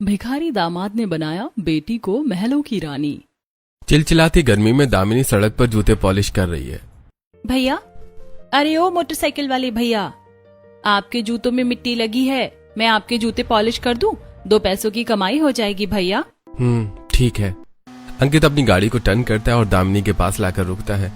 भिखारी दामाद ने बनाया बेटी को महलों की रानी। चिलचिलाती गर्मी में दामिनी सड़क पर जूते पॉलिश कर रही है। भैया, अरे ओ मोटरसाइकिल वाले भैया, आपके जूतों में मिट्टी लगी है, मैं आपके जूते पॉलिश कर दूं? 2 पैसों की कमाई हो जाएगी भैया। ठीक है। अंकित अपनी गाड़ी को टर्न करता है और दामिनी के पास लाकर रुकता है।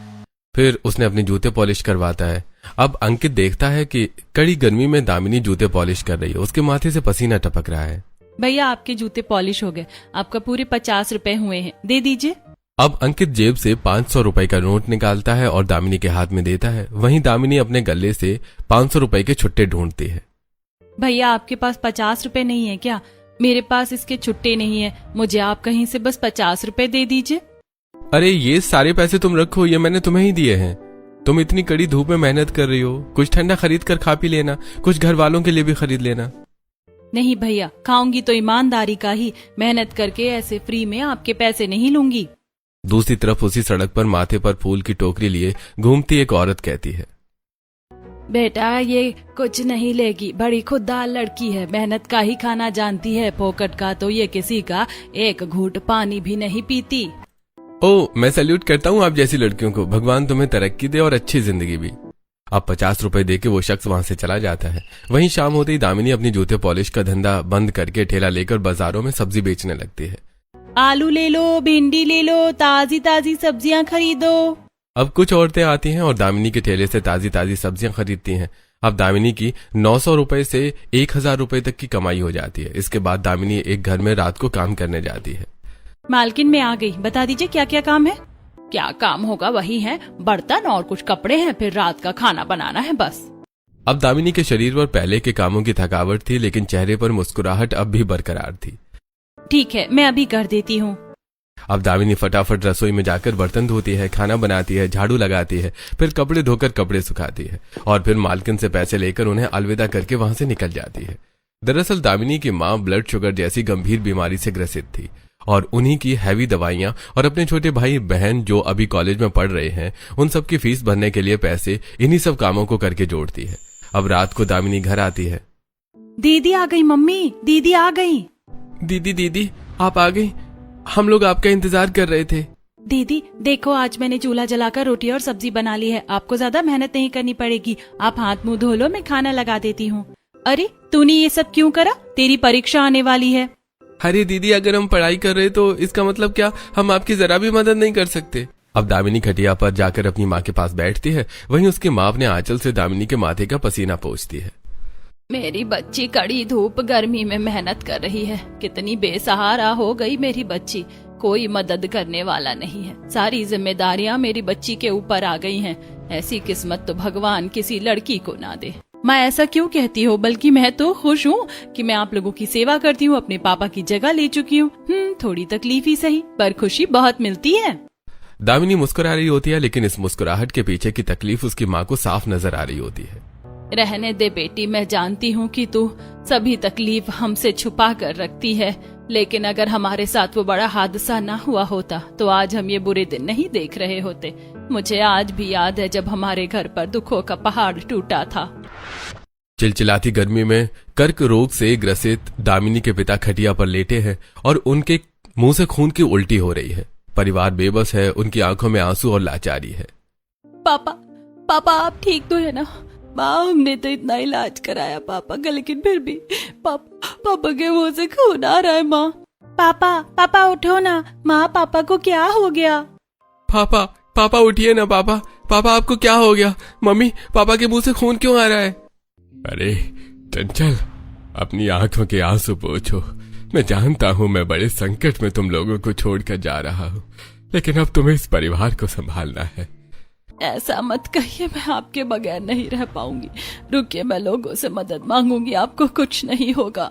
फिर उसने अपने जूते पॉलिश करवाता है। अब अंकित देखता है कि कड़ी गर्मी में दामिनी जूते पॉलिश कर रही है। उसके माथे से पसीना टपक रहा है। भैया, आपके जूते पॉलिश हो गए, आपका पूरे 50 रुपए हुए हैं, दे दीजिए। अब अंकित जेब से 500 रुपए का नोट निकालता है और दामिनी के हाथ में देता है। वहीं दामिनी अपने गले से 500 रुपए के छुट्टे ढूंढती है। भैया, आपके पास 50 रुपए नहीं है क्या? मेरे पास इसके छुट्टे नहीं है, मुझे आप कहीं से बस 50 रुपए दे दीजिए। अरे ये सारे पैसे तुम रखो, ये मैंने तुम्हें ही दिए हैं। तुम इतनी कड़ी धूप में मेहनत कर रही हो, कुछ ठंडा खरीद कर खा पी लेना, कुछ घर वालों के लिए भी खरीद लेना। नहीं भैया, खाऊंगी तो ईमानदारी का ही, मेहनत करके ऐसे फ्री में आपके पैसे नहीं लूंगी। दूसरी तरफ उसी सड़क पर माथे पर फूल की टोकरी लिए घूमती एक औरत कहती है, बेटा ये कुछ नहीं लेगी, बड़ी खुददार लड़की है, मेहनत का ही खाना जानती है, फोकट का तो ये किसी का एक घूंट पानी भी नहीं पीती। ओ, मैं सैल्यूट करता हूँ आप जैसी लड़कियों को। भगवान तुम्हें तरक्की दे और अच्छी जिंदगी भी। अब 50 रुपए देके वो शख्स वहां से चला जाता है। वहीं शाम होते ही दामिनी अपनी जूते पॉलिश का धंधा बंद करके ठेला लेकर बाजारों में सब्जी बेचने लगती है। आलू ले लो, भिंडी ले लो, ताजी ताजी सब्जियां खरीदो। अब कुछ औरतें आती हैं और दामिनी के ठेले से ताजी ताजी सब्जियां खरीदती हैं। अब दामिनी की 900 रुपए से 1000 रुपए तक की कमाई हो जाती है। इसके बाद दामिनी एक घर में रात को काम करने जाती है। मालकिन, मैं आ गई, बता दीजिए क्या क्या काम है। क्या काम होगा, वही है, बर्तन और कुछ कपड़े हैं, फिर रात का खाना बनाना है, बस। अब दामिनी के शरीर पर पहले के कामों की थकावट थी, लेकिन चेहरे पर मुस्कुराहट अब भी बरकरार थी। ठीक है, मैं अभी कर देती हूँ। अब दामिनी फटाफट रसोई में जाकर बर्तन धोती है, खाना बनाती है, झाड़ू लगाती है, फिर कपड़े धोकर कपड़े सुखाती है और फिर मालकिन से पैसे लेकर उन्हें अलविदा करके वहां से निकल जाती है। दरअसल दामिनी की माँ ब्लड शुगर जैसी गंभीर बीमारी से ग्रसित थी और उन्हीं की हैवी दवाइयां और अपने छोटे भाई बहन जो अभी कॉलेज में पढ़ रहे हैं, उन सब की फीस भरने के लिए पैसे इन्हीं सब कामों को करके जोड़ती है। अब रात को दामिनी घर आती है। दीदी आ गई, मम्मी दीदी आ गई। दीदी आप आ गई, हम लोग आपका इंतजार कर रहे थे। दीदी देखो, आज मैंने चूल्हा जलाकर रोटी और सब्जी बना ली है, आपको ज्यादा मेहनत नहीं करनी पड़ेगी, आप हाथ मुंह धो लो, मैं खाना लगा देती हूँ। अरे तूने ये सब क्यों करा? तेरी परीक्षा आने वाली है। अरे दीदी, अगर हम पढ़ाई कर रहे तो इसका मतलब क्या हम आपकी जरा भी मदद नहीं कर सकते? अब दामिनी खटिया पर जाकर अपनी माँ के पास बैठती है। वहीं उसकी माँ अपने आंचल से दामिनी के माथे का पसीना पोंछती है। मेरी बच्ची कड़ी धूप गर्मी में मेहनत कर रही है, कितनी बेसहारा हो गई मेरी बच्ची, कोई मदद करने वाला नहीं है, सारी जिम्मेदारियां मेरी बच्ची के ऊपर आ गई हैं। ऐसी किस्मत तो भगवान किसी लड़की को ना दे। मैं ऐसा क्यों कहती हो, बल्कि मैं तो खुश हूँ कि मैं आप लोगों की सेवा करती हूँ, अपने पापा की जगह ले चुकी हूँ। थोड़ी तकलीफ ही सही, पर खुशी बहुत मिलती है। दामिनी मुस्कुरा रही होती है, लेकिन इस मुस्कुराहट के पीछे की तकलीफ उसकी माँ को साफ नजर आ रही होती है। रहने दे बेटी, मैं जानती हूँ कि तू सभी तकलीफ हमसे छुपा कर रखती है, लेकिन अगर हमारे साथ वो बड़ा हादसा ना हुआ होता तो आज हम ये बुरे दिन नहीं देख रहे होते। मुझे आज भी याद है जब हमारे घर पर दुखों का पहाड़ टूटा था। चिलचिलाती गर्मी में कर्क रोग से ग्रसित दामिनी के पिता खटिया पर लेटे हैं और उनके मुंह से खून की उल्टी हो रही है। परिवार बेबस है, उनकी आंखों में आंसू और लाचारी है। पापा आप ठीक तो है ना? माँ, हमने तो इतना इलाज कराया पापा का, लेकिन फिर भी पापा के मुंह से खून आ रहा है। माँ, पापा उठो ना, माँ पापा को क्या हो गया? पापा उठिए ना। पापा आपको क्या हो गया? मम्मी, पापा के मुंह से खून क्यों आ रहा है? अरे चंचल, अपनी आंखों के आंसू पोंछो। मैं जानता हूँ मैं बड़े संकट में तुम लोगों को छोड़कर जा रहा हूँ, लेकिन अब तुम्हें इस परिवार को संभालना है। ऐसा मत कहिए, मैं आपके बगैर नहीं रह पाऊंगी। रुकिए, मैं लोगों से मदद मांगूंगी, आपको कुछ नहीं होगा।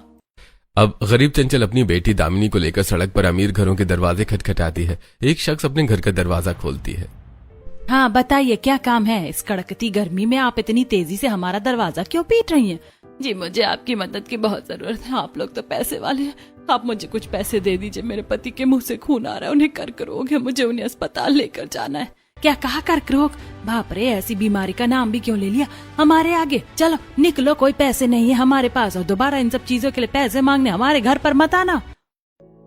अब गरीब चंचल अपनी बेटी दामिनी को लेकर सड़क पर अमीर घरों के दरवाजे खटखटाती है। एक शख्स अपने घर का दरवाजा खोलती है। हाँ बताइए, क्या काम है? इस कड़कती गर्मी में आप इतनी तेजी से हमारा दरवाजा क्यों पीट रही हैं? जी, मुझे आपकी मदद की बहुत जरूरत है। आप लोग तो पैसे वाले हैं, आप मुझे कुछ पैसे दे दीजिए। मेरे पति के मुंह से खून आ रहा है, उन्हें कर्क रोग है, मुझे उन्हें अस्पताल लेकर जाना है। क्या कहा कर्क रोग? बाप रे, ऐसी बीमारी का नाम भी क्यों ले लिया हमारे आगे। चलो निकलो, कोई पैसे नहीं है हमारे पास और दोबारा इन सब चीजों के लिए पैसे मांगने हमारे घर पर मत आना।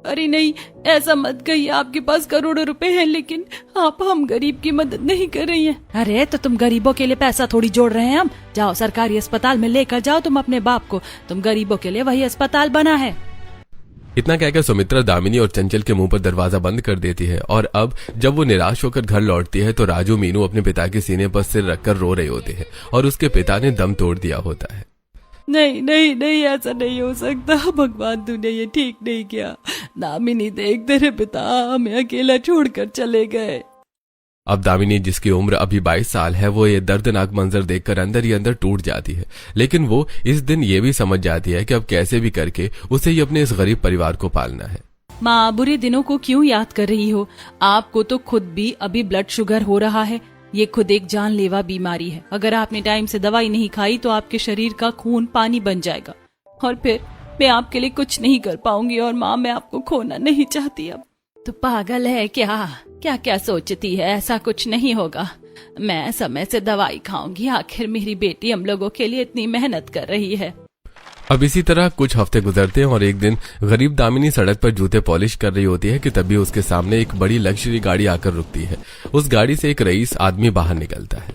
अरे नहीं, ऐसा मत कहिए, आपके पास करोड़ों रुपए हैं लेकिन आप हम गरीब की मदद नहीं कर रही हैं। अरे तो तुम गरीबों के लिए पैसा थोड़ी जोड़ रहे हैं हम। जाओ सरकारी अस्पताल में लेकर जाओ तुम अपने बाप को, तुम गरीबों के लिए वही अस्पताल बना है। इतना कहकर सुमित्रा दामिनी और चंचल के मुंह पर दरवाजा बंद कर देती है और अब जब वो निराश होकर घर लौटती है तो राजू मीनू अपने पिता के सीने पर सिर रखकर रो रहे होते हैं और उसके पिता ने दम तोड़ दिया होता है। नहीं नहीं नहीं, ऐसा नहीं हो सकता, भगवान तूने ये ठीक नहीं किया। दामिनी देख, तेरे पिता हमें अकेला छोड़कर चले गए। अब दामिनी, जिसकी उम्र अभी 22 साल है, वो ये दर्दनाक मंजर देखकर अंदर ही अंदर टूट जाती है। लेकिन वो इस दिन ये भी समझ जाती है कि अब कैसे भी करके उसे ही अपने इस गरीब परिवार को पालना है। माँ, बुरे दिनों को क्यों याद कर रही हो? आपको तो खुद भी अभी ब्लड शुगर हो रहा है। ये खुद एक जानलेवा बीमारी है। अगर आपने टाइम से दवाई नहीं खाई तो आपके शरीर का खून पानी बन जाएगा और फिर मैं आपके लिए कुछ नहीं कर पाऊंगी। और माँ, मैं आपको खोना नहीं चाहती। अब तो पागल है क्या? क्या क्या सोचती है? ऐसा कुछ नहीं होगा। मैं समय से दवाई खाऊंगी। आखिर मेरी बेटी हम लोगों के लिए इतनी मेहनत कर रही है। अब इसी तरह कुछ हफ्ते गुजरते हैं और एक दिन गरीब दामिनी सड़क पर जूते पॉलिश कर रही होती है कि तभी उसके सामने एक बड़ी लग्जरी गाड़ी आकर रुकती है। उस गाड़ी से एक रईस आदमी बाहर निकलता है।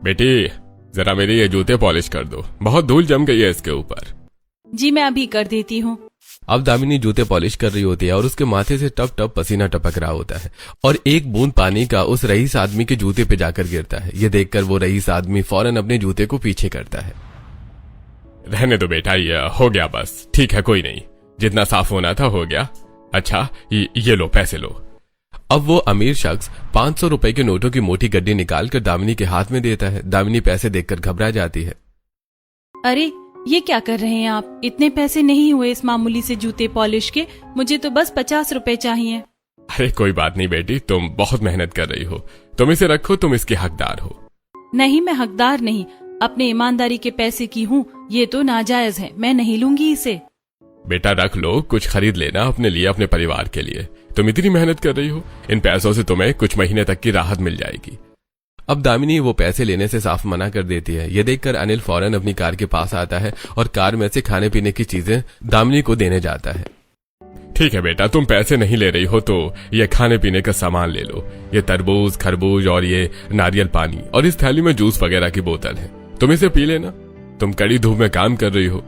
बेटी, जरा मेरे ये जूते पॉलिश कर दो, बहुत धूल जम गई है इसके ऊपर। जी मैं अभी कर देती हूँ। अब दामिनी जूते पॉलिश कर रही होती है और उसके माथे से टप टप पसीना टपक रहा होता है और एक बूंद पानी का उस रईस आदमी के जूते पे जाकर गिरता है। ये देखकर वो रईस आदमी फौरन अपने जूते को पीछे करता है। रहने दो बेटा, ये हो गया बस, ठीक है, कोई नहीं, जितना साफ होना था हो गया। अच्छा ये लो, पैसे लो। अब वो अमीर शख्स 500 रुपए के नोटों की मोटी गड्डी निकालकर दामिनी के हाथ में देता है। दामिनी पैसे देखकर घबरा जाती है। अरे ये क्या कर रहे हैं आप? इतने पैसे नहीं हुए इस मामूली से जूते पॉलिश के, मुझे तो बस 50 रुपए चाहिए। अरे कोई बात नहीं बेटी, तुम बहुत मेहनत कर रही हो, तुम इसे रखो, तुम इसकी हकदार हो। नहीं, मैं हकदार नहीं, अपने ईमानदारी के पैसे की हूँ। ये तो नाजायज है, मैं नहीं लूंगी इसे। बेटा रख लो, कुछ खरीद लेना अपने लिए, अपने परिवार के लिए। तुम इतनी मेहनत कर रही हो, इन पैसों से तुम्हें कुछ महीने तक की राहत मिल जाएगी। अब दामिनी वो पैसे लेने से साफ मना कर देती है। ये देखकर अनिल फौरन अपनी कार के पास आता है और कार में से खाने पीने की चीजें दामिनी को देने जाता है। ठीक है बेटा, तुम पैसे नहीं ले रही हो तो ये खाने पीने का सामान ले लो। ये तरबूज, खरबूज और ये नारियल पानी और इस थैली में जूस वगैरह की बोतल है, तुम इसे पी लेना। तुम कड़ी धूप में काम कर रही हो।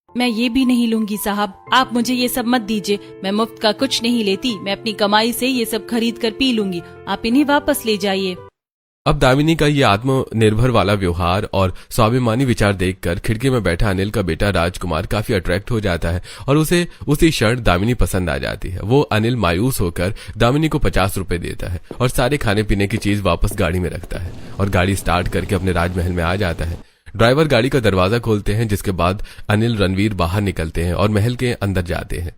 मैं ये भी नहीं लूंगी साहब, आप मुझे ये सब मत दीजिए। मैं मुफ्त का कुछ नहीं लेती, मैं अपनी कमाई से ये सब खरीद कर पी लूंगी। आप इन्हें वापस ले जाइए। अब दामिनी का ये आत्मनिर्भर वाला व्यवहार और स्वाभिमानी विचार देखकर खिड़की में बैठा अनिल का बेटा राजकुमार काफी अट्रैक्ट हो जाता है और उसे उसी क्षण दामिनी पसंद आ जाती है। वो अनिल मायूस होकर दामिनी को 50 रुपए देता है और सारे खाने पीने की चीज वापस गाड़ी में रखता है और गाड़ी स्टार्ट करके अपने राजमहल में आ जाता है। ड्राइवर गाड़ी का दरवाजा खोलते हैं, जिसके बाद अनिल रणवीर बाहर निकलते हैं और महल के अंदर जाते हैं।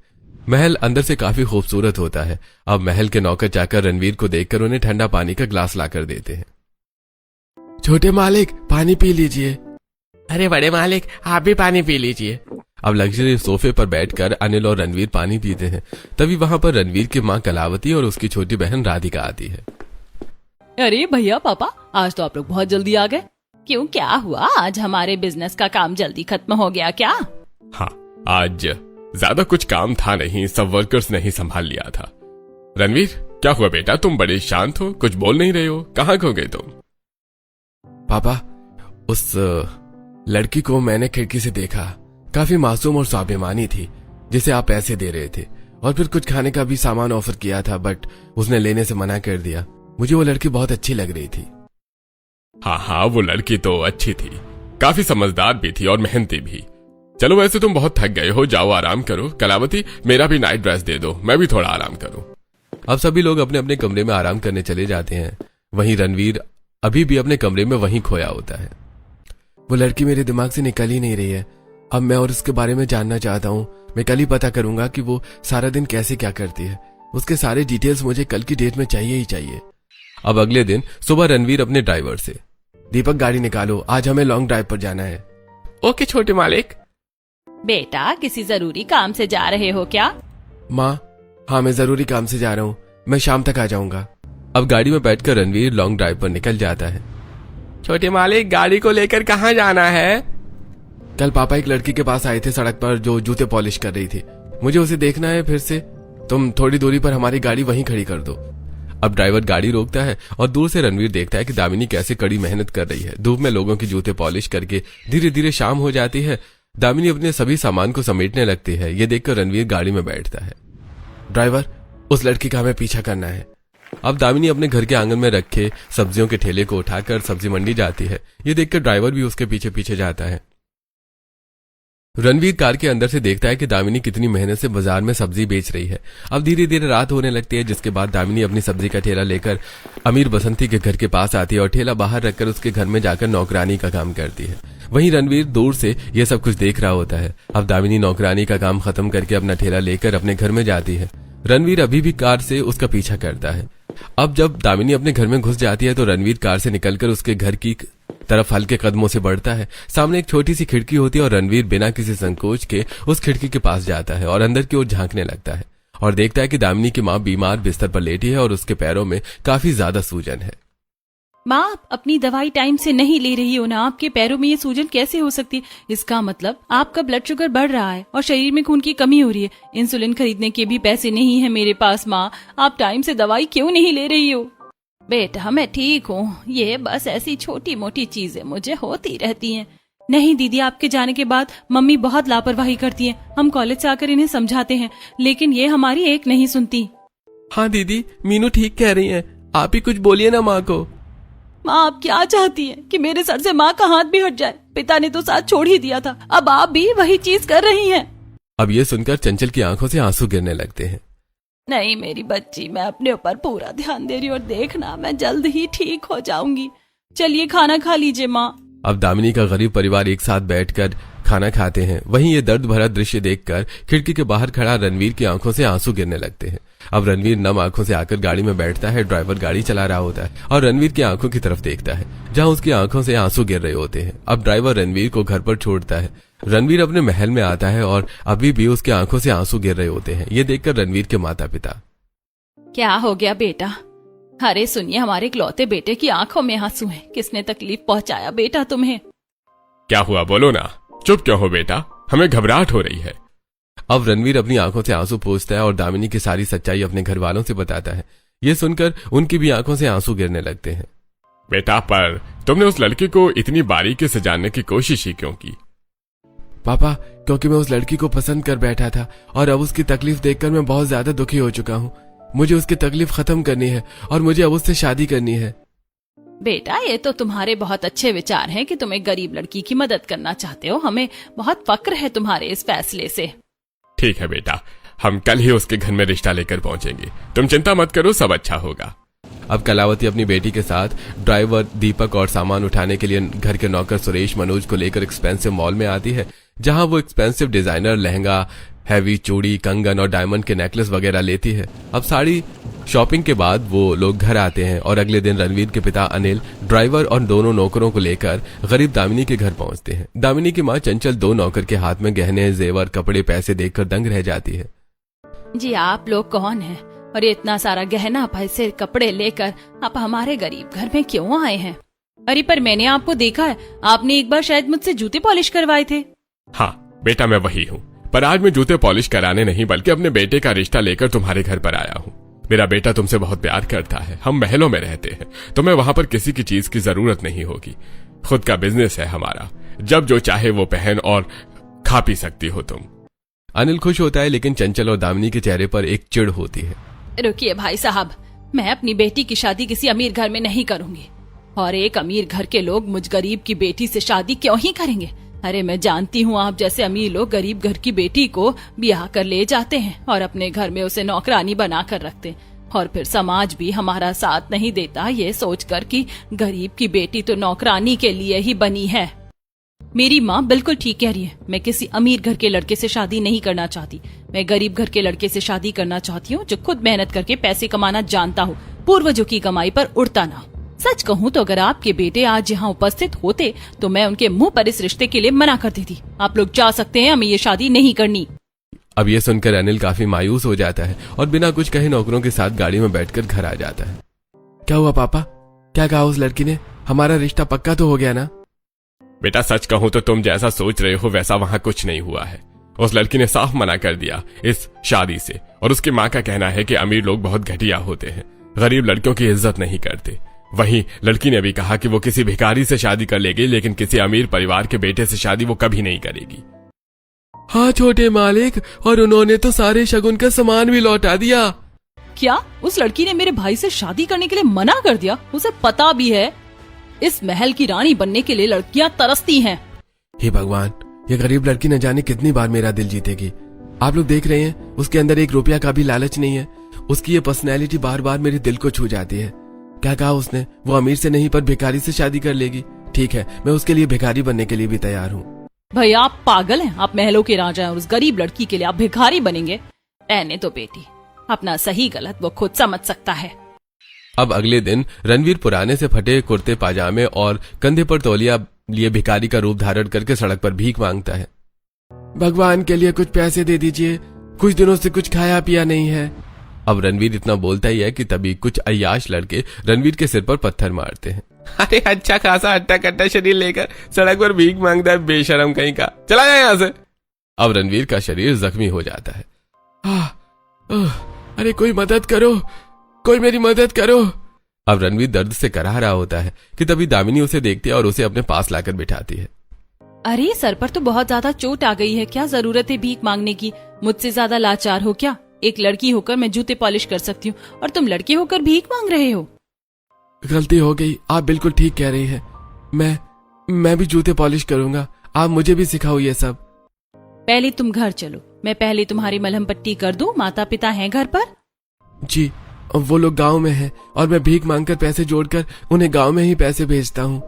महल अंदर से काफी खूबसूरत होता है। अब महल के नौकर चाकर रणवीर को देखकर उन्हें ठंडा पानी का ग्लास लाकर देते हैं। छोटे मालिक, पानी पी लीजिए। अरे बड़े मालिक, आप भी पानी पी लीजिए। अब लग्जरी सोफे पर बैठकर अनिल और रणवीर पानी पीते हैं। तभी वहां पर रणवीर की मां कलावती और उसकी छोटी बहन राधिका आती है। अरे भैया पापा, आज तो आप लोग बहुत जल्दी आ गए। क्यों, क्या हुआ? आज हमारे बिजनेस का काम जल्दी खत्म हो गया क्या? हाँ, आज ज्यादा कुछ काम था नहीं, सब वर्कर्स ने ही संभाल लिया था। रणवीर, क्या हुआ बेटा, तुम बड़े शांत हो, कुछ बोल नहीं रहे हो, कहाँ खो गए तुम? पापा, उस लड़की को मैंने खिड़की से देखा, काफी मासूम और स्वाभिमानी थी, जिसे आप पैसे दे रहे थे और फिर कुछ खाने का भी सामान ऑफर किया था, बट उसने लेने से मना कर दिया। मुझे वो लड़की बहुत अच्छी लग रही थी। हाँ, वो लड़की तो अच्छी थी, काफी समझदार भी थी और मेहनती भी। चलो वैसे तुम बहुत थक गए हो, जाओ आराम करो। कलावती, मेरा भी नाइट ड्रेस दे दो, मैं भी थोड़ा आराम करूं। अब सभी लोग अपने अपने कमरे में आराम करने चले जाते हैं। वहीं रणवीर अभी भी अपने कमरे में वहीं खोया होता है। वो लड़की मेरे दिमाग से निकल ही नहीं रही है। अब मैं और उसके बारे में जानना चाहता हूँ। मैं कल ही पता करूंगा कि वो सारा दिन कैसे क्या करती है। उसके सारे डिटेल्स मुझे कल की डेट में चाहिए ही चाहिए। अब अगले दिन सुबह रणवीर अपने ड्राइवर से, दीपक गाड़ी निकालो, आज हमें लॉन्ग ड्राइव पर जाना है। ओके छोटे मालिक। बेटा, किसी जरूरी काम से जा रहे हो क्या? माँ, हाँ मैं जरूरी काम से जा रहा हूँ, मैं शाम तक आ जाऊंगा। अब गाड़ी में बैठकर रणवीर लॉन्ग ड्राइव पर निकल जाता है। छोटे मालिक, गाड़ी को लेकर कहाँ जाना है? कल पापा एक लड़की के पास आए थे सड़क पर जो जूते पॉलिश कर रही थी। मुझे उसे देखना है फिर से। तुम थोड़ी दूरी पर हमारी गाड़ी वहीं खड़ी कर दो। अब ड्राइवर गाड़ी रोकता है और दूर से रणवीर देखता है कि दामिनी कैसे कड़ी मेहनत कर रही है। धूप में लोगों के जूते पॉलिश करके धीरे धीरे शाम हो जाती है। दामिनी अपने सभी सामान को समेटने लगती है। ये देखकर रणवीर गाड़ी में बैठता है। ड्राइवर, उस लड़की का हमें पीछा करना है। अब दामिनी अपने घर के आंगन में रखे सब्जियों के ठेले को उठाकर सब्जी मंडी जाती है। ये देखकर ड्राइवर भी उसके पीछे पीछे जाता है। रणवीर कार के अंदर से देखता है कि दामिनी कितनी मेहनत से बाजार में सब्जी बेच रही है। अब धीरे धीरे रात होने लगती है, जिसके बाद दामिनी अपनी सब्जी का ठेला लेकर अमीर बसंती के घर के पास आती है और ठेला बाहर रखकर उसके घर में जाकर नौकरानी का काम करती है। वहीं रणवीर दूर से यह सब कुछ देख रहा होता है। अब दामिनी नौकरानी का काम खत्म करके अपना ठेला लेकर अपने घर में जाती है। रणवीर अभी भी कार से उसका पीछा करता है। अब जब दामिनी अपने घर में घुस जाती है तो रणवीर कार से निकलकर उसके घर की तरफ हल्के कदमों से बढ़ता है। सामने एक छोटी सी खिड़की होती है और रणवीर बिना किसी संकोच के उस खिड़की के पास जाता है और अंदर की ओर झांकने लगता है और देखता है कि दामिनी की माँ बीमार बिस्तर पर लेटी है और उसके पैरों में काफी ज्यादा सूजन है। माँ, आप अपनी दवाई टाइम से नहीं ले रही हो ना। आपके पैरों में ये सूजन कैसे हो सकती है? इसका मतलब आपका ब्लड शुगर बढ़ रहा है और शरीर में खून की कमी हो रही है। इंसुलिन खरीदने के भी पैसे नहीं है मेरे पास। माँ, आप टाइम से दवाई क्यों नहीं ले रही हो? बेटा, मैं ठीक हूँ। ये बस ऐसी छोटी मोटी चीजें मुझे होती रहती हैं। नहीं दीदी, आपके जाने के बाद मम्मी बहुत लापरवाही करती हैं। हम कॉलेज से आकर इन्हें समझाते हैं, लेकिन ये हमारी एक नहीं सुनती। हाँ दीदी, मीनू ठीक कह रही है। आप ही कुछ बोलिए ना माँ को। माँ, आप क्या चाहती हैं कि मेरे सर से माँ का हाथ भी हट जाए? पिता ने तो साथ छोड़ ही दिया था, अब आप भी वही चीज कर रही हैं। अब ये सुनकर चंचल की आंखों से आंसू गिरने लगते हैं। नहीं मेरी बच्ची, मैं अपने ऊपर पूरा ध्यान दे रही हूँ और देखना, मैं जल्द ही ठीक हो जाऊंगी। चलिए खाना खा लीजिए माँ। अब दामिनी का गरीब परिवार एक साथ बैठकर खाना खाते हैं। वहीं ये दर्द भरा दृश्य देखकर खिड़की के बाहर खड़ा रणवीर की आंखों से आंसू गिरने लगते हैं। अब रणवीर नम आंखों से आकर गाड़ी में बैठता है। ड्राइवर गाड़ी चला रहा होता है और रणवीर की आंखों की तरफ देखता है जहां उसकी आंखों से आंसू गिर रहे होते हैं। अब ड्राइवर रणवीर को घर पर छोड़ता है। रणवीर अपने महल में आता है और अभी भी उसकी आंखों से आंसू गिर रहे होते हैं। ये देखकर रणवीर के माता पिता, क्या हो गया बेटा? अरे सुनिए, हमारे इकलौते बेटे की आंखों में आंसू हैं। किसने तकलीफ पहुंचाया बेटा तुम्हें? क्या हुआ, बोलो ना। चुप क्यों हो बेटा? हमें घबराहट हो रही है। अब रणवीर अपनी आंखों से आंसू पोंछता है और दामिनी की सारी सच्चाई अपने घर वालों से बताता है। ये सुनकर उनकी भी आंखों से आंसू गिरने लगते हैं। बेटा, पर तुमने उस लड़की को इतनी बारीकी से जानने की कोशिश ही क्यों की? पापा, क्योंकि मैं उस लड़की को पसंद कर बैठा था और अब उसकी तकलीफ देखकर मैं बहुत ज्यादा दुखी हो चुका हूँ। मुझे उसकी तकलीफ खत्म करनी है और मुझे अब उससे शादी करनी है। बेटा, ये तो तुम्हारे बहुत अच्छे विचार हैं कि तुम एक गरीब लड़की की मदद करना चाहते हो। हमें बहुत फक्र है तुम्हारे इस फैसले से। ठीक है बेटा, हम कल ही उसके घर में रिश्ता लेकर पहुंचेंगे। तुम चिंता मत करो, सब अच्छा होगा। अब कलावती अपनी बेटी के साथ ड्राइवर दीपक और सामान उठाने के लिए घर के नौकर सुरेश मनोज को लेकर एक्सपेंसिव मॉल में आती है, जहां वो एक्सपेंसिव डिजाइनर लहंगा, हैवी चूड़ी, कंगन और डायमंड के नेकलेस वगैरह लेती है। अब सारी शॉपिंग के बाद वो लोग घर आते हैं और अगले दिन रणवीर के पिता अनिल ड्राइवर और दोनों नौकरों को लेकर गरीब दामिनी के घर पहुंचते हैं। दामिनी की मां चंचल दो नौकर के हाथ में गहने, जेवर, कपड़े, पैसे देखकर दंग रह जाती है। जी, आप लोग कौन हैं और ये इतना सारा गहना, पैसे, कपड़े लेकर आप हमारे गरीब घर में क्यों आए हैं? अरे पर मैंने आपको देखा है, आपने एक बार शायद मुझसे जूते पॉलिश करवाए थे। हाँ बेटा, मैं वही हूँ, पर आज मैं जूते पॉलिश कराने नहीं बल्कि अपने बेटे का रिश्ता लेकर तुम्हारे घर पर आया हूँ। मेरा बेटा तुमसे बहुत प्यार करता है। हम महलों में रहते हैं, तुम्हें वहां पर किसी की चीज की जरूरत नहीं होगी। खुद का बिजनेस है हमारा, जब जो चाहे वो पहन और खा पी सकती हो तुम। अनिल खुश होता है, लेकिन चंचल और दामिनी के चेहरे पर एक चिढ़ होती है। रुकिए भाई साहब, मैं अपनी बेटी की शादी किसी अमीर घर में नहीं करूंगी और एक अमीर घर के लोग मुझ गरीब की बेटी से शादी क्यों ही करेंगे? अरे मैं जानती हूँ आप जैसे अमीर लोग गरीब घर की बेटी को ब्याह कर ले जाते हैं और अपने घर में उसे नौकरानी बना कर रखते हैं और फिर समाज भी हमारा साथ नहीं देता, ये सोचकर कि गरीब की बेटी तो नौकरानी के लिए ही बनी है। मेरी माँ बिल्कुल ठीक कह रही है। मैं किसी अमीर घर के लड़के से शादी नहीं करना चाहती। मैं गरीब घर के लड़के से शादी करना चाहती हूँ जो खुद मेहनत करके पैसे कमाना जानता हो, पूर्वजों की कमाई पर उड़ता ना हो। सच कहूँ तो अगर आपके बेटे आज यहाँ उपस्थित होते तो मैं उनके मुंह पर इस रिश्ते के लिए मना कर देती। आप लोग जा सकते हैं, हमें ये शादी नहीं करनी। अब ये सुनकर अनिल काफी मायूस हो जाता है और बिना कुछ कहे नौकरों के साथ गाड़ी में बैठकर घर आ जाता है। क्या हुआ पापा? क्या कहा उस लड़की ने? हमारा रिश्ता पक्का तो हो गया ना? बेटा सच कहूं तो तुम जैसा सोच रहे हो वैसा वहां कुछ नहीं हुआ है। उस लड़की ने साफ मना कर दिया इस शादी से, और उसकी माँ का कहना है कि अमीर लोग बहुत घटिया होते हैं, गरीब लड़कियों की इज्जत नहीं करते। वहीं लड़की ने भी कहा कि वो किसी भिखारी से शादी कर लेगी, लेकिन किसी अमीर परिवार के बेटे से शादी वो कभी नहीं करेगी। हाँ छोटे मालिक, और उन्होंने तो सारे शगुन का सामान भी लौटा दिया। क्या उस लड़की ने मेरे भाई से शादी करने के लिए मना कर दिया? उसे पता भी है इस महल की रानी बनने के लिए लड़कियां तरसती हैं। हे भगवान, ये गरीब लड़की न जाने कितनी बार मेरा दिल जीतेगी। आप लोग देख रहे हैं, उसके अंदर 1 रुपया का भी लालच नहीं है। उसकी ये पर्सनैलिटी बार बार मेरे दिल को छू जाती है। क्या कहा उसने? वो अमीर से नहीं पर भिखारी से शादी कर लेगी। ठीक है, मैं उसके लिए भिखारी बनने के लिए भी तैयार हूँ। भैया आप पागल हैं? आप महलों के राजा हैं और उस गरीब लड़की के लिए आप भिखारी बनेंगे? रहने तो बेटी, अपना सही गलत वो खुद समझ सकता है। अब अगले दिन रणवीर पुराने से फटे कुर्ते पाजामे और कंधे पर तौलिया लिए भिखारी का रूप धारण करके सड़क पर भीख मांगता है। भगवान के लिए कुछ पैसे दे दीजिए, कुछ दिनों से कुछ खाया पिया नहीं है। अब रणवीर इतना बोलता ही है कि तभी कुछ अय्याश लड़के रणवीर के सिर पर पत्थर मारते हैं। अरे अच्छा खासा हट्टा कट्टा शरीर लेकर सड़क पर भीख मांगता है, बेशरम कहीं का, चला जाए यहाँ से। अब रणवीर का शरीर जख्मी हो जाता है। अरे कोई मदद करो, कोई मेरी मदद करो। अब रणवीर दर्द से कराह रहा होता है कि तभी दामिनी उसे देखती है और उसे अपने पास लाकर बिठाती है। अरे सर पर तो बहुत ज्यादा चोट आ गई है, क्या जरूरत है भीख मांगने की? मुझसे ज्यादा लाचार हो क्या? एक लड़की होकर मैं जूते पॉलिश कर सकती हूँ और तुम लड़के होकर भीख मांग रहे हो। गलती हो गई, आप बिल्कुल ठीक कह रही हैं। मैं भी जूते पॉलिश करूंगा, आप मुझे भी सिखाओ ये सब। पहले तुम घर चलो, मैं पहले तुम्हारी मलहम पट्टी कर दूं। माता पिता हैं घर पर? जी, वो लोग गांव में हैं और मैं भीख मांगकर पैसे जोड़कर उन्हें गांव में ही पैसे भेजता हूँ।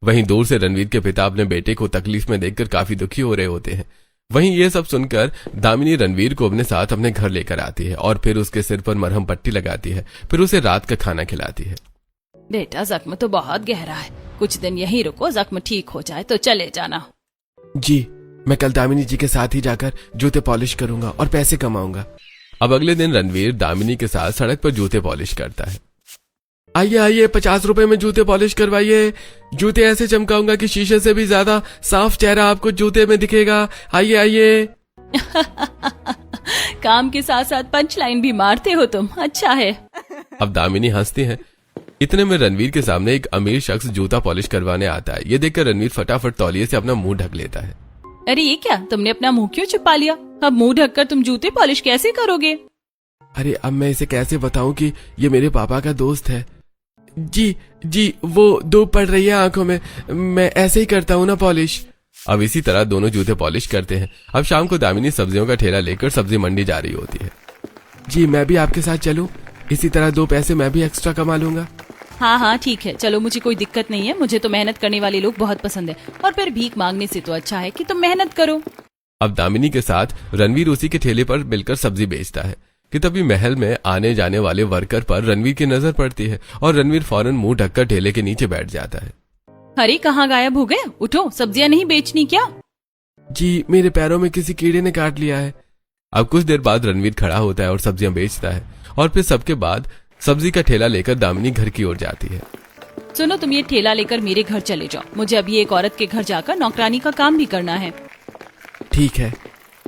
वहीं दूर से रणवीर के पिता अपने बेटे को तकलीफ में देखकर काफी दुखी हो रहे होते हैं। वहीं ये सब सुनकर दामिनी रणवीर को अपने साथ अपने घर लेकर आती है और फिर उसके सिर पर मरहम पट्टी लगाती है, फिर उसे रात का खाना खिलाती है। बेटा जख्म तो बहुत गहरा है, कुछ दिन यहीं रुको, जख्म ठीक हो जाए तो चले जाना। जी, मैं कल दामिनी जी के साथ ही जाकर जूते पॉलिश करूंगा और पैसे कमाऊंगा। अब अगले दिन रणवीर दामिनी के साथ सड़क पर जूते पॉलिश करता है। आइए आइए, 50 रुपए में जूते पॉलिश करवाइए। जूते ऐसे चमकाऊंगा कि शीशे से भी ज्यादा साफ चेहरा आपको जूते में दिखेगा। आइए आइए। काम के साथ साथ पंच लाइन भी मारते हो तुम, अच्छा है। अब दामिनी हंसती है। इतने में रणवीर के सामने एक अमीर शख्स जूता पॉलिश करवाने आता है। ये देखकर रणवीर फटाफट तौलिए से अपना मुंह ढक लेता है। अरे ये क्या, तुमने अपना मुंह क्यों छुपा लिया? अब मुंह ढककर तुम जूते पॉलिश कैसे करोगे? अरे अब मैं इसे कैसे बताऊं कि ये मेरे पापा का दोस्त है। जी, वो धूप पड़ रही है आंखों में, मैं ऐसे ही करता हूँ ना पॉलिश। अब इसी तरह दोनों जूते पॉलिश करते हैं। अब शाम को दामिनी सब्जियों का ठेला लेकर सब्जी मंडी जा रही होती है। जी, मैं भी आपके साथ चलूं? इसी तरह 2 पैसे मैं भी एक्स्ट्रा कमा लूंगा। हाँ ठीक है, चलो, मुझे कोई दिक्कत नहीं है। मुझे तो मेहनत करने वाले लोग बहुत पसंद है, और फिर भीख मांगने से तो अच्छा है कि तुम मेहनत करो। अब दामिनी के साथ रणवीर उसी के ठेले पर मिलकर सब्जी बेचता है कि तभी महल में आने जाने वाले वर्कर पर रणवीर की नजर पड़ती है और रणवीर फौरन मुंह ढककर ठेले के नीचे बैठ जाता है। अरे कहाँ गायब हो गए? उठो, सब्जियां नहीं बेचनी क्या? जी, मेरे पैरों में किसी कीड़े ने काट लिया है। अब कुछ देर बाद रणवीर खड़ा होता है और सब्जियां बेचता है, और फिर सबके बाद सब्जी का ठेला लेकर दामिनी घर की ओर जाती है। सुनो, तुम ये ठेला लेकर मेरे घर चले जाओ, मुझे अभी एक औरत के घर जाकर नौकरानी का काम भी करना है। ठीक है।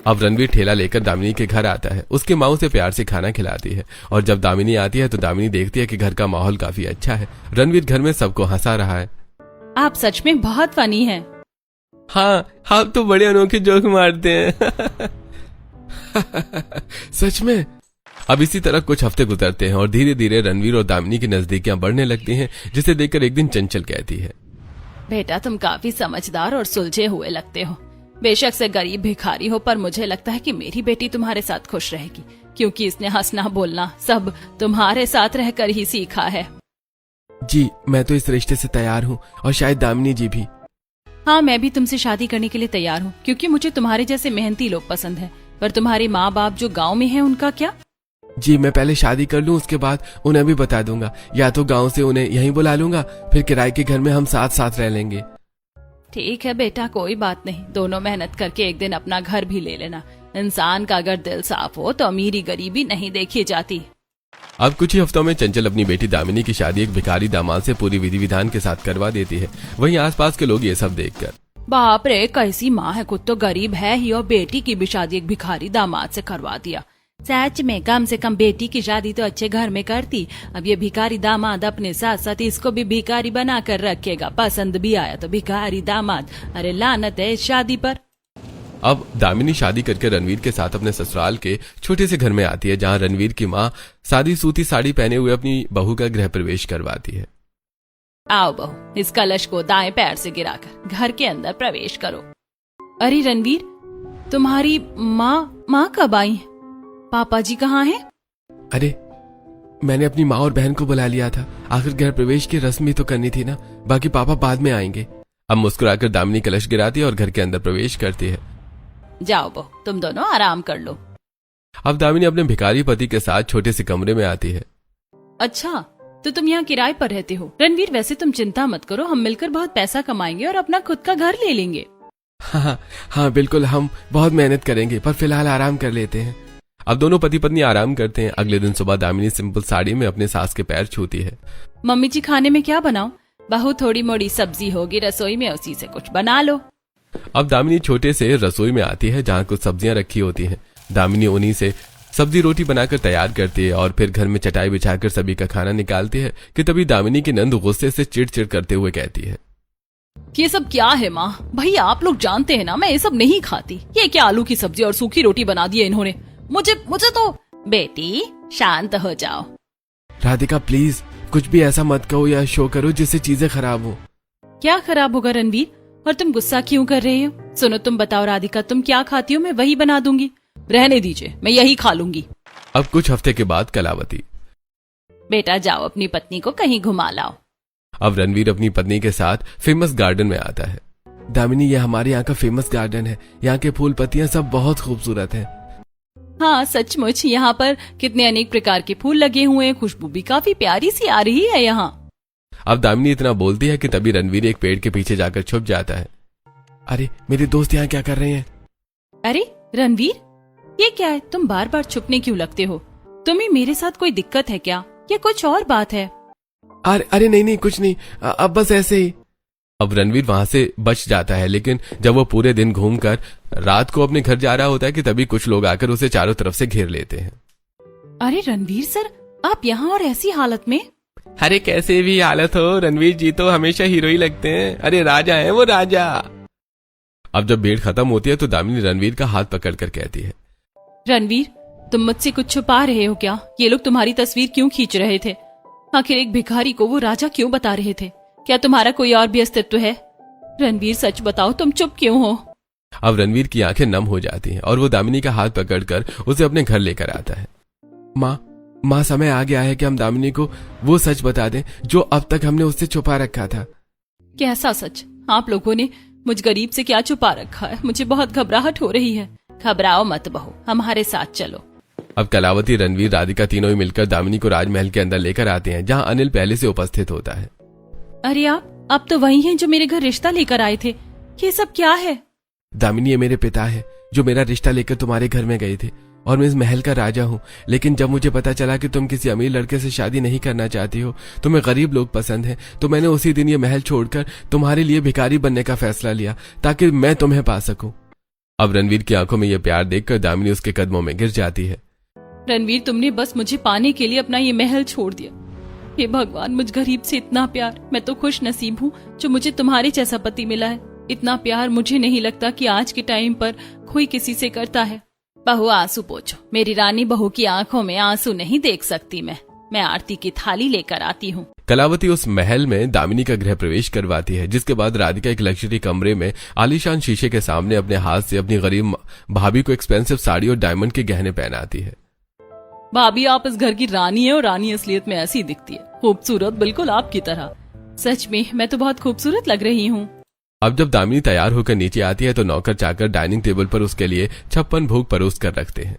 अब रणवीर ठेला लेकर दामिनी के घर आता है। उसकी माँ उसे प्यार से खाना खिलाती है, और जब दामिनी आती है तो दामिनी देखती है कि घर का माहौल काफी अच्छा है। रणवीर घर में सबको हंसा रहा है। आप सच में बहुत फनी हैं। हाँ, आप तो बड़े अनोखे जोक मारते हैं। सच में? अब इसी तरह कुछ हफ्ते गुजरते हैं और धीरे धीरे रणवीर और दामिनी की नजदीकियां बढ़ने लगती हैं, जिसे देखकर एक दिन चंचल कहती है, बेटा तुम काफी समझदार और सुलझे हुए लगते हो। बेशक से गरीब भिखारी हो, पर मुझे लगता है कि मेरी बेटी तुम्हारे साथ खुश रहेगी, क्योंकि इसने हंसना बोलना सब तुम्हारे साथ रहकर ही सीखा है। जी, मैं तो इस रिश्ते से तैयार हूँ, और शायद दामिनी जी भी। हाँ, मैं भी तुमसे शादी करने के लिए तैयार हूँ, क्योंकि मुझे तुम्हारे जैसे मेहनती लोग पसंद है। पर तुम्हारे माँ बाप जो गाँव में है, उनका क्या? जी, मैं पहले शादी कर लूं, उसके बाद उन्हें भी बता दूंगा। या तो गांव से उन्हें यहीं बुला लूंगा, फिर किराए के घर में हम साथ साथ रह लेंगे। ठीक है बेटा, कोई बात नहीं, दोनों मेहनत करके एक दिन अपना घर भी ले लेना। इंसान का अगर दिल साफ हो तो अमीरी गरीबी नहीं देखी जाती। अब कुछ ही हफ्तों में चंचल अपनी बेटी दामिनी की शादी एक भिखारी दामाद से पूरी विधि विधान के साथ करवा देती है। वहीं आसपास के लोग ये सब देखकर, बाप रे, कैसी माँ है, खुद तो गरीब है ही और बेटी की भी शादी एक भिखारी दामाद से करवा दिया। सच में कम से कम बेटी की शादी तो अच्छे घर में करती। अब ये भिखारी दामाद अपने साथ साथ इसको भी भिखारी बना कर रखेगा। पसंद भी आया तो भिखारी दामाद। अरे लानत है इस शादी पर। अब दामिनी शादी करके रणवीर के साथ अपने ससुराल के छोटे से घर में आती है, जहां रणवीर की माँ सादी सूती साड़ी पहने हुए अपनी बहू का गृह प्रवेश करवाती है। आओ बहू, इस कलश को दाएं पैर से गिराकर घर के अंदर प्रवेश करो। अरे रणवीर, तुम्हारी माँ कब आई? पापा जी कहाँ हैं? अरे मैंने अपनी माँ और बहन को बुला लिया था, आखिर गृह प्रवेश की रस्म भी तो करनी थी ना, बाकी पापा बाद में आएंगे। अब मुस्कुराकर दामिनी कलश गिराती है और घर के अंदर प्रवेश करती है। जाओ बहू, तुम दोनों आराम कर लो। अब दामिनी अपने भिखारी पति के साथ छोटे से कमरे में आती है। अच्छा, तो तुम यहाँ किराए पर रहते हो? रणवीर, वैसे तुम चिंता मत करो, हम मिलकर बहुत पैसा कमाएंगे और अपना खुद का घर ले लेंगे। हाँ बिल्कुल, हम बहुत मेहनत करेंगे, पर फिलहाल आराम कर लेते हैं। अब दोनों पति पत्नी आराम करते हैं। अगले दिन सुबह दामिनी सिंपल साड़ी में अपने सास के पैर छूती है। मम्मी जी, खाने में क्या बनाऊं? बहू, थोड़ी मोड़ी सब्जी होगी रसोई में, उसी से कुछ बना लो। अब दामिनी छोटे से रसोई में आती है, जहाँ कुछ सब्जियां रखी होती हैं। दामिनी उन्हीं से सब्जी रोटी बनाकर तैयार करती है और फिर घर में चटाई बिछाकर सभी का खाना निकालती है कि तभी दामिनी की नंद गुस्से से चिड़चिड़ करते हुए कहती है, ये सब क्या है माँ? भैया, आप लोग जानते हैं ना मैं ये सब नहीं खाती। ये क्या आलू की सब्जी और सूखी रोटी बना दी है इन्होंने। मुझे तो। बेटी, शांत हो जाओ। राधिका प्लीज, कुछ भी ऐसा मत कहो या शो करो जिससे चीजें खराब हो। क्या खराब होगा रणवीर? और तुम गुस्सा क्यों कर रहे हो? सुनो, तुम बताओ राधिका, तुम क्या खाती हो? मैं वही बना दूंगी। रहने दीजिए, मैं यही खा लूंगी। अब कुछ हफ्ते के बाद कलावती, बेटा जाओ, अपनी पत्नी को कहीं घुमा लाओ। अब रणवीर अपनी पत्नी के साथ फेमस गार्डन में आता है। दामिनी, ये हमारे यहाँ का फेमस गार्डन है, यहाँ के फूल पत्तियाँ सब बहुत खूबसूरत हैं। हाँ सचमुच, यहाँ पर कितने अनेक प्रकार के फूल लगे हुए हैं, खुशबू भी काफी प्यारी सी आ रही है यहाँ। अब दामिनी इतना बोलती है कि तभी रणवीर एक पेड़ के पीछे जाकर छुप जाता है। अरे मेरे दोस्त यहाँ क्या कर रहे हैं? अरे रणवीर, ये क्या है? तुम बार बार छुपने क्यों लगते हो? तुम्हें मेरे साथ कोई दिक्कत है क्या, या कुछ और बात है? अरे नहीं कुछ नहीं, अब बस ऐसे ही। अब रणवीर वहां से बच जाता है, लेकिन जब वो पूरे दिन घूमकर रात को अपने घर जा रहा होता है कि तभी कुछ लोग आकर उसे चारों तरफ से घेर लेते हैं। अरे रणवीर सर, आप यहाँ और ऐसी हालत में? अरे कैसे भी हालत हो, रणवीर जी तो हमेशा हीरो ही लगते हैं। अरे राजा है वो, राजा। अब जब भीड़ खत्म होती है तो दामिनी रणवीर का हाथ पकड़कर कहती है, रणवीर, तुम मुझसे कुछ छुपा रहे हो क्या? ये लोग तुम्हारी तस्वीर क्यों खींच रहे थे? आखिर एक भिखारी को वो राजा क्यों बता रहे थे? क्या तुम्हारा कोई और भी अस्तित्व है? रणवीर सच बताओ, तुम चुप क्यों हो? अब रणवीर की आंखें नम हो जाती हैं और वो दामिनी का हाथ पकड़कर उसे अपने घर लेकर आता है। माँ, समय आ गया है कि हम दामिनी को वो सच बता दें जो अब तक हमने उससे छुपा रखा था। कैसा सच? आप लोगों ने मुझ गरीब से क्या छुपा रखा है? मुझे बहुत घबराहट हो रही है। घबराओ मत बहू, हमारे साथ चलो। अब कलावती, रणवीर, राधिका तीनों ही मिलकर दामिनी को राजमहल के अंदर लेकर आते हैं, जहाँ अनिल पहले से उपस्थित होता है। अरे आप तो वही हैं जो मेरे घर रिश्ता लेकर आए थे। ये सब क्या है? दामिनी, ये मेरे पिता है जो मेरा रिश्ता लेकर तुम्हारे घर में गए थे, और मैं इस महल का राजा हूँ। लेकिन जब मुझे पता चला कि तुम किसी अमीर लड़के से शादी नहीं करना चाहती हो, तुम्हें गरीब लोग पसंद हैं, तो मैंने उसी दिन ये महल छोड़कर तुम्हारे लिए भिखारी बनने का फैसला लिया ताकि मैं तुम्हें पा सकूं। अब रणवीर की आंखों में यह प्यार देखकर दामिनी उसके कदमों में गिर जाती है। रणवीर, तुमने बस मुझे पाने के लिए अपना ये महल छोड़ दिया। हे भगवान, मुझ गरीब से इतना प्यार। मैं तो खुश नसीब हूँ जो मुझे तुम्हारे जैसा पति मिला है। इतना प्यार मुझे नहीं लगता कि आज के टाइम पर कोई किसी से करता है। बहू, आंसू पोंछो। मेरी रानी बहू की आंखों में आंसू नहीं देख सकती मैं आरती की थाली लेकर आती हूँ। कलावती उस महल में दामिनी का गृह प्रवेश करवाती है, जिसके बाद राधिका एक लग्जरी कमरे में आलीशान शीशे के सामने अपने हाथ से अपनी गरीब भाभी को एक्सपेंसिव साड़ी और डायमंड के गहने पहनाती है। भाभी, आप इस घर की रानी है और रानी असलियत में ऐसी दिखती है, खूबसूरत, बिल्कुल आपकी तरह। सच में मैं तो बहुत खूबसूरत लग रही हूँ। अब जब दामिनी तैयार होकर नीचे आती है तो नौकर चाकर डाइनिंग टेबल पर उसके लिए 56 भोग परोस कर रखते हैं।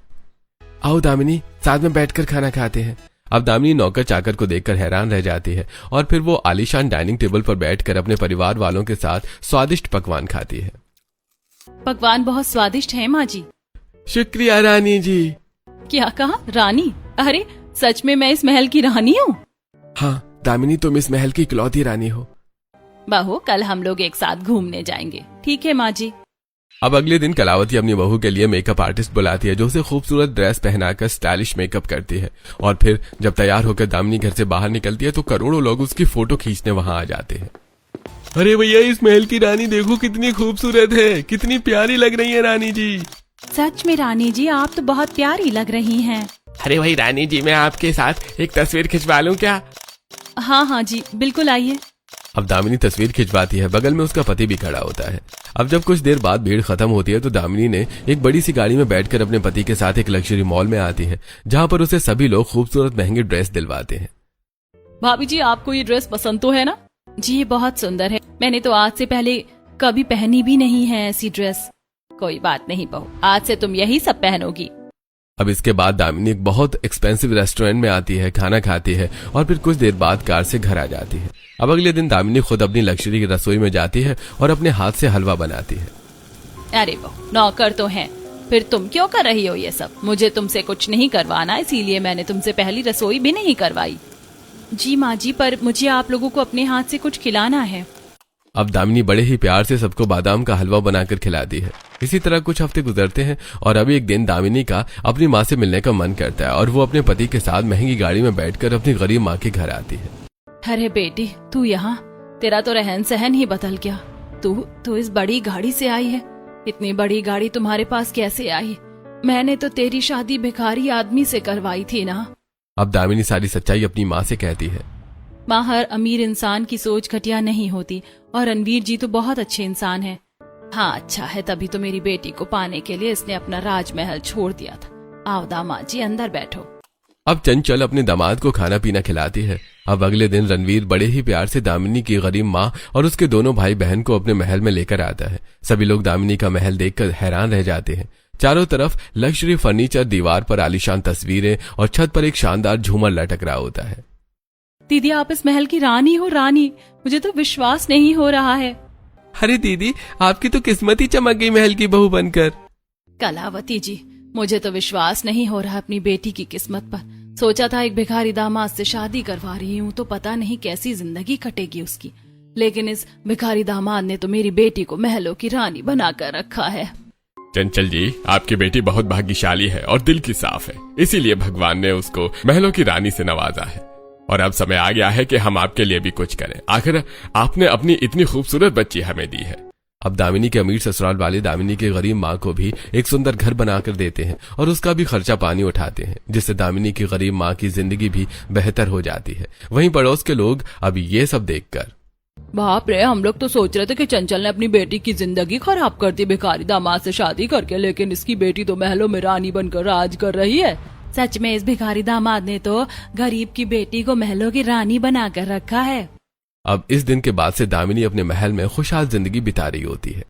आओ दामिनी, साथ में बैठकर खाना खाते हैं। अब दामिनी नौकर चाकर को देखकर हैरान रह जाती है और फिर वो आलीशान डाइनिंग टेबल पर बैठकर अपने परिवार वालों के साथ स्वादिष्ट पकवान खाती है। पकवान बहुत स्वादिष्ट है माँ जी। शुक्रिया रानी जी। क्या कहा? रानी? अरे सच में मैं इस महल की रानी हूँ? हाँ दामिनी, तुम इस महल की इकलौती रानी हो। बहू, कल हम लोग एक साथ घूमने जाएंगे, ठीक है माँ जी? अब अगले दिन कलावती अपनी बहू के लिए मेकअप आर्टिस्ट बुलाती है, जो उसे खूबसूरत ड्रेस पहनाकर स्टाइलिश मेकअप करती है। और फिर जब तैयार होकर दामिनी घर से बाहर निकलती है तो करोड़ों लोग उसकी फोटो खींचने वहां आ जाते हैं। अरे भैया, इस महल की रानी देखो कितनी खूबसूरत है, कितनी प्यारी लग रही है रानी जी। सच में रानी जी, आप तो बहुत प्यारी लग रही हैं। अरे भाई रानी जी, मैं आपके साथ एक तस्वीर खिंचवा लूं क्या? हाँ हाँ जी, बिल्कुल आइए। अब दामिनी तस्वीर खिंचवाती है, बगल में उसका पति भी खड़ा होता है। अब जब कुछ देर बाद भीड़ खत्म होती है तो दामिनी ने एक बड़ी सी गाड़ी में बैठकर अपने पति के साथ एक लग्जरी मॉल में आती है, जहां पर उसे सभी लोग खूबसूरत महंगी ड्रेस दिलवाते हैं। भाभी जी, आपको ये ड्रेस पसंद तो है ना? जी, ये बहुत सुंदर है। मैंने तो आज से पहले कभी पहनी भी नहीं है ऐसी ड्रेस। कोई बात नहीं बहू, आज से तुम यही सब पहनोगी। अब इसके बाद दामिनी एक बहुत एक्सपेंसिव रेस्टोरेंट में आती है, खाना खाती है और फिर कुछ देर बाद कार से घर आ जाती है। अब अगले दिन दामिनी खुद अपनी लग्जरी की रसोई में जाती है और अपने हाथ से हलवा बनाती है। अरे बहू, नौकर तो हैं, फिर तुम क्यों कर रही हो ये सब? मुझे तुमसे कुछ नहीं करवाना, इसीलिए मैंने तुमसे पहली रसोई भी नहीं करवाई। जी माँ जी, पर मुझे आप लोगों को अपने हाथ से कुछ खिलाना है। अब दामिनी बड़े ही प्यार से सबको बादाम का हलवा बनाकर खिलाती है। इसी तरह कुछ हफ्ते गुजरते हैं और अभी एक दिन दामिनी का अपनी माँ से मिलने का मन करता है और वो अपने पति के साथ महंगी गाड़ी में बैठकर अपनी गरीब माँ के घर आती है। अरे बेटी, तू यहाँ? तेरा तो रहन सहन ही बदल गया। तू इस बड़ी गाड़ी से आई है? इतनी बड़ी गाड़ी तुम्हारे पास कैसे आई? मैंने तो तेरी शादी भिखारी आदमी से करवाई थी ना। अब दामिनी सारी सच्चाई अपनी माँ से कहती है। माँ, हर अमीर इंसान की सोच घटिया नहीं होती और रणवीर जी तो बहुत अच्छे इंसान हैं। हाँ, अच्छा है, तभी तो मेरी बेटी को पाने के लिए इसने अपना राजमहल छोड़ दिया था। आओ दामाद जी, अंदर बैठो। अब चंचल अपने दामाद को खाना पीना खिलाती है। अब अगले दिन रणवीर बड़े ही प्यार से दामिनी की गरीब माँ और उसके दोनों भाई बहन को अपने महल में लेकर आता है। सभी लोग दामिनी का महल देखकर हैरान रह जाते हैं। चारों तरफ लग्जरी फर्नीचर, दीवार पर आलीशान तस्वीरें और छत पर एक शानदार झूमर लटक रहा होता है। दीदी, आप इस महल की रानी हो? रानी, मुझे तो विश्वास नहीं हो रहा है। अरे दीदी, आपकी तो किस्मत ही चमक गई महल की बहू बनकर। कलावती जी, मुझे तो विश्वास नहीं हो रहा अपनी बेटी की किस्मत पर। सोचा था एक भिखारी दामाद से शादी करवा रही हूँ तो पता नहीं कैसी जिंदगी कटेगी उसकी, लेकिन इस भिखारी दामाद ने तो मेरी बेटी को महलों की रानी बनाकर रखा है। चंचल जी, आपकी बेटी बहुत भाग्यशाली है और दिल की साफ है, इसीलिए भगवान ने उसको महलों की रानी से नवाजा है। और अब समय आ गया है कि हम आपके लिए भी कुछ करें। आखिर आपने अपनी इतनी खूबसूरत बच्ची हमें दी है। अब दामिनी के अमीर ससुराल वाले दामिनी की गरीब माँ को भी एक सुंदर घर बनाकर देते हैं और उसका भी खर्चा पानी उठाते हैं, जिससे दामिनी की गरीब माँ की जिंदगी भी बेहतर हो जाती है। वहीं पड़ोस के लोग अब ये सब देखकर, बाप रे, हम लोग तो सोच रहे थे कि चंचल ने अपनी बेटी की जिंदगी खराब कर दी भिखारी दामाद से शादी करके, लेकिन इसकी बेटी तो महलों में रानी बनकर राज कर रही है। सच में इस भिखारी दामाद ने तो गरीब की बेटी को महलों की रानी बनाकर रखा है। अब इस दिन के बाद से दामिनी अपने महल में खुशहाल जिंदगी बिता रही होती है।